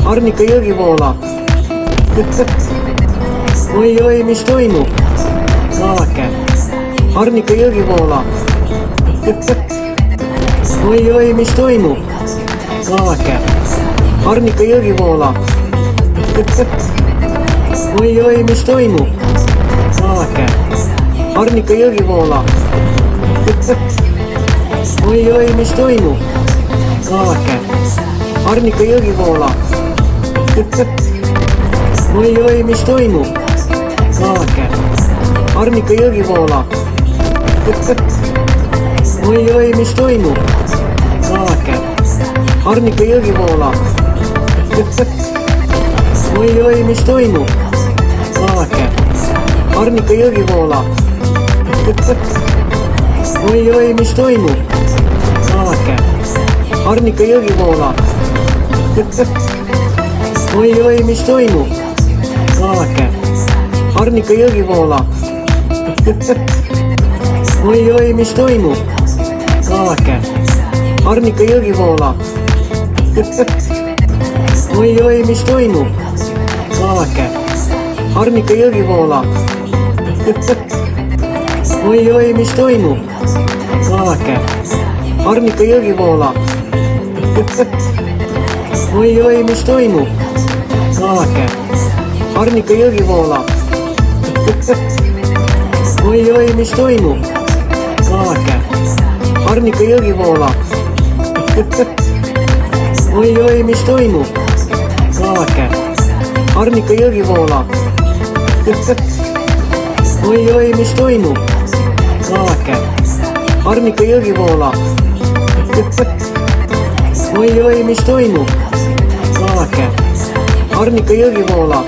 Arnika Jõgivoola. Oi, mis toimub? Vaadake. Arnika Jõgivoola. Oi, mis toimub? Vaadake. Arnika Jõgivoola. Oi, mis toimub? Vaadake. Arnika Jõgivoola. Oi, mis toimub? Vaadake. Arnika Jõgivoola. Oi, mis toimub? Vaadake. Arnika Jõgivoola. Oi, mis toimub? Vaadake. Arnika Jõgivoola. Oi, mis toimub? Vaadake. Arnika Jõgivoola. Oi, mis toimub? Vaadake. Arnika Jõgivoola. Oi, mis toimub? Vaadake. Arnika Jõgivoola. Oi, mis toimub? Vaadake. Arnika Jõgivoola. Oi, mis toimub? Vaadake. Arnika Jõgivoola. Oi, mis toimub? Vaadake. Arnika Jõgivoola. Oi, mis toimub? Vaadake. Arnika Jõgivoola. Oi, mis toimub? Vaadake. Arnika Jõgivoola. Oi, mis toimub? Vaadake. Arnika Jõgivoola. Oi, mis toimub? Vaadake. Arnika Jõgivoola. Oi, mis toimub? Vaadake. Arnika Jõgivoola.